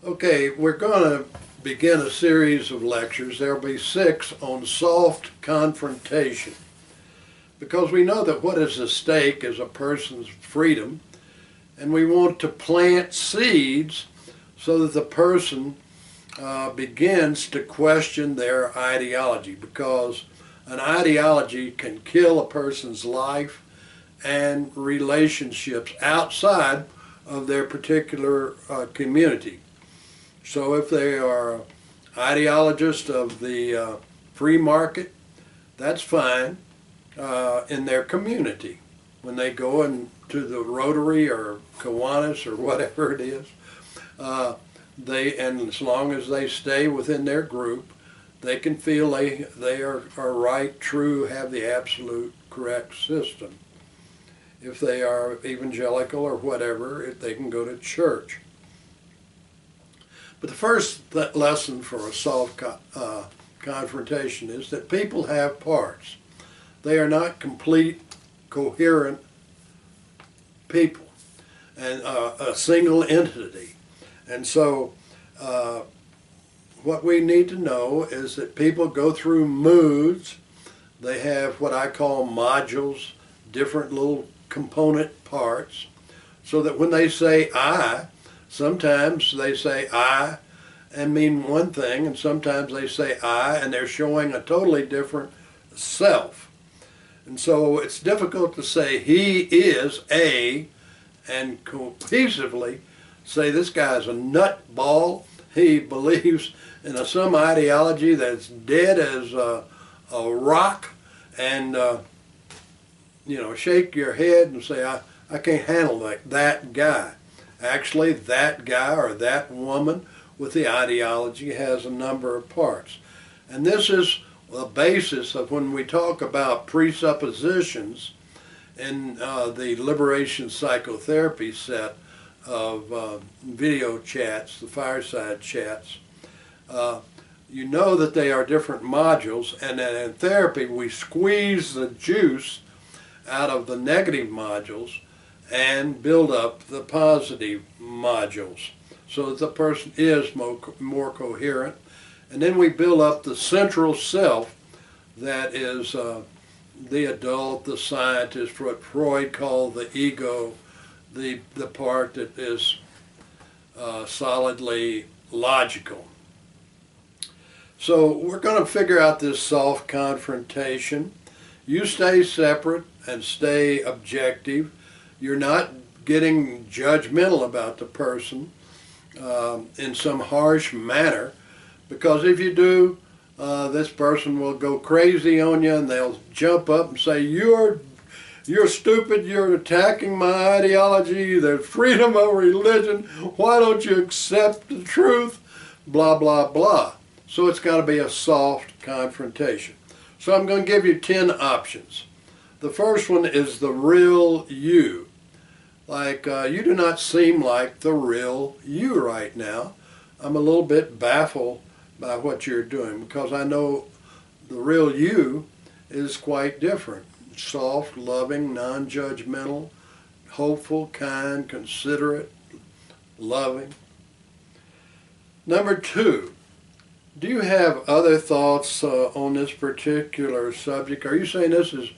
Okay, we're going to begin a series of lectures. There'll be 6 on soft confrontation. Because we know that what is at stake is a person's freedom, and we want to plant seeds so that the person begins to question their ideology, because an ideology can kill a person's life and relationships outside of their particular community. So if they are ideologists of the free market, that's fine in their community. When they go into the Rotary or Kiwanis or whatever it is, and as long as they stay within their group, they can feel they are right, true, have the absolute correct system. If they are evangelical or whatever, they can go to church. But the first lesson for a soft confrontation is that people have parts. They are not complete, coherent people and a single entity. And so what we need to know is that people go through moods. They have what I call modules, different little component parts, so that when they say I, sometimes they say I and mean one thing, and sometimes they say I and they're showing a totally different self. And so it's difficult to say he is a and cohesively say this guy's a nutball. He believes in some ideology that's dead as a rock, and shake your head and say, I can't handle that guy. Actually, that guy or that woman with the ideology has a number of parts. And this is the basis of when we talk about presuppositions in the liberation psychotherapy set of video chats, the fireside chats. You know that they are different modules, and then in therapy we squeeze the juice out of the negative modules and build up the positive modules so that the person is more coherent. And then we build up the central self that is the adult, the scientist, what Freud called the ego, the part that is solidly logical. So we're going to figure out this soft confrontation. You stay separate and stay objective. You're not getting judgmental about the person in some harsh manner, because if you do, this person will go crazy on you and they'll jump up and say, you're stupid, you're attacking my ideology, there's freedom of religion, why don't you accept the truth, blah, blah, blah. So it's got to be a soft confrontation. So I'm going to give you 10 options. The first one is the real you. Like, you do not seem like the real you right now. I'm a little bit baffled by what you're doing, because I know the real you is quite different. Soft, loving, non-judgmental, hopeful, kind, considerate, loving. Number 2, do you have other thoughts on this particular subject? Are you saying this is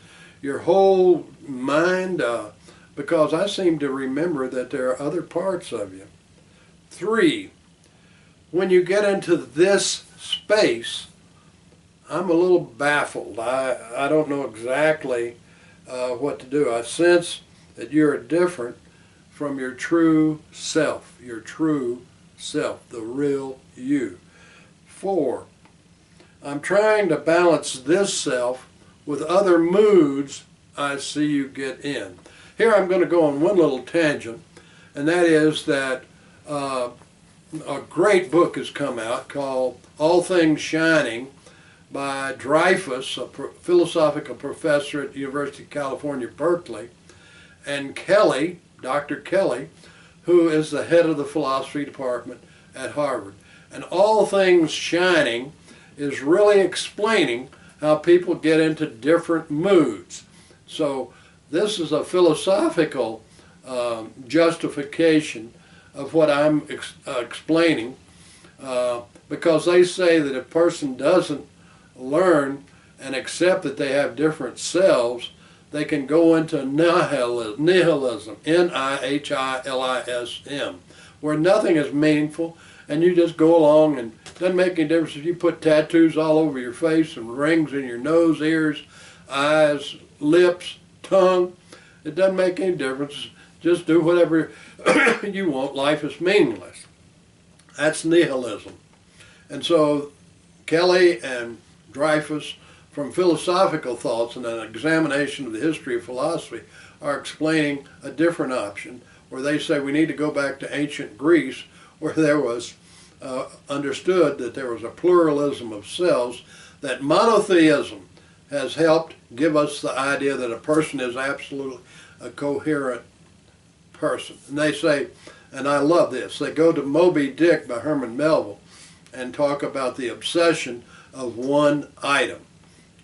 your whole mind? Because I seem to remember that there are other parts of you. 3, when you get into this space, I'm a little baffled. I don't know exactly what to do. I sense that you're different from your true self, the real you. 4, I'm trying to balance this self with other moods I see you get in. Here I'm going to go on one little tangent, and that is that a great book has come out called All Things Shining by Dreyfus, a philosophical professor at the University of California, Berkeley, and Kelly, Dr. Kelly, who is the head of the philosophy department at Harvard. And All Things Shining is really explaining how people get into different moods. So this is a philosophical justification of what I'm explaining, because they say that if a person doesn't learn and accept that they have different selves, they can go into nihilism, N-I-H-I-L-I-S-M, where nothing is meaningful, and you just go along, and it doesn't make any difference if you put tattoos all over your face and rings in your nose, ears, eyes, lips, tongue. It doesn't make any difference. Just do whatever you want. Life is meaningless. That's nihilism. And so Kelly and Dreyfus, from Philosophical Thoughts and an Examination of the History of Philosophy, are explaining a different option, where they say we need to go back to ancient Greece, where there was understood that there was a pluralism of selves, that monotheism has helped give us the idea that a person is absolutely a coherent person. And they say, and I love this, they go to Moby Dick by Herman Melville and talk about the obsession of one item,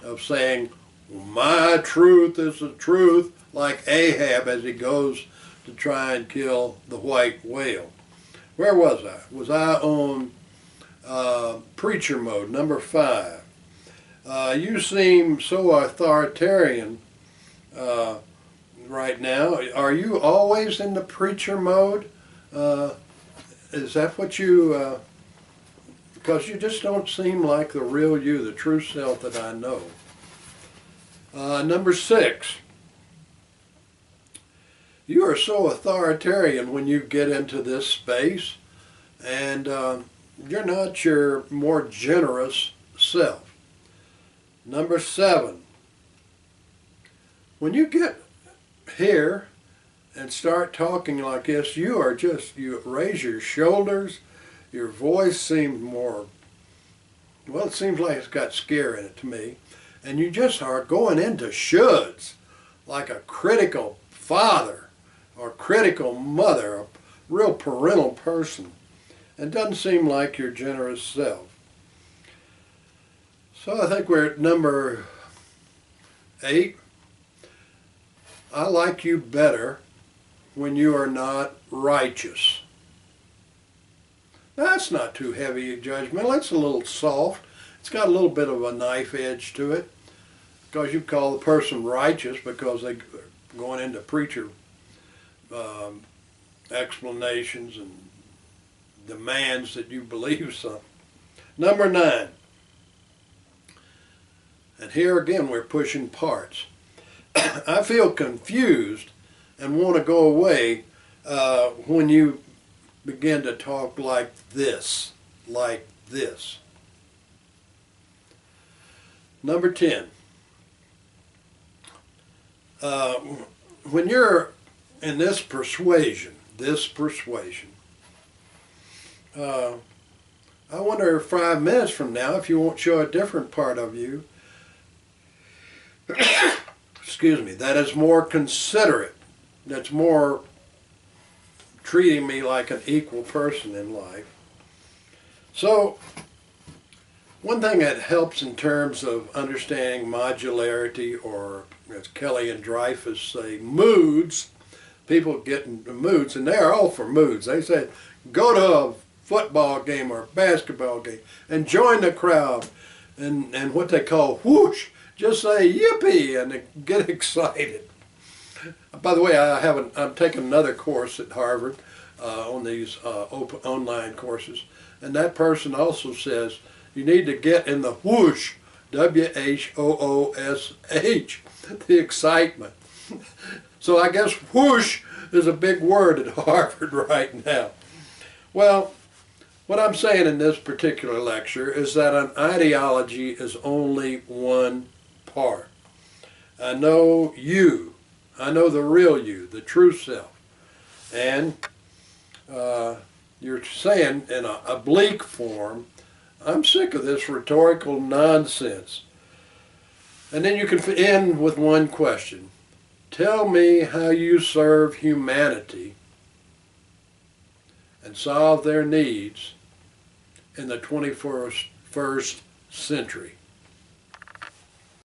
of saying, my truth is the truth, like Ahab as he goes to try and kill the white whale. Where was I? Was I on preacher mode, number 5? You seem so authoritarian right now. Are you always in the preacher mode? Is that what you, because you just don't seem like the real you, the true self that I know. Number 6. You are so authoritarian when you get into this space, and you're not your more generous self. Number 7. When you get here and start talking like this, you raise your shoulders, your voice seems more, well, it seems like it's got scare in it to me, and you just are going into shoulds, like a critical father or critical mother, a real parental person. It doesn't seem like your generous self. So I think we're at number 8. I like you better when you are not righteous. That's not too heavy judgmental. It's a little soft. It's got a little bit of a knife edge to it, because you call the person righteous because they're going into preacher explanations and demands that you believe something. Number 9. And here again we're pushing parts. I feel confused and want to go away when you begin to talk like this, like this. Number 10. When you're in this persuasion, I wonder if 5 minutes from now, if you won't show a different part of you, excuse me, that is more considerate, that's more treating me like an equal person in life. So, one thing that helps in terms of understanding modularity, or as Kelly and Dreyfus say, moods, people get into moods, and they're all for moods. They say, go to a football game or a basketball game and join the crowd, and what they call whoosh, just say yippee and get excited. By the way, I'm taking another course at Harvard on these open online courses, and that person also says you need to get in the whoosh, W-H-O-O-S-H, the excitement. So I guess whoosh is a big word at Harvard right now. Well, what I'm saying in this particular lecture is that an ideology is only one part. I know you. I know the real you, the true self. And you're saying in an oblique form, I'm sick of this rhetorical nonsense. And then you can end with one question. Tell me how you serve humanity and solve their needs in the 21st century.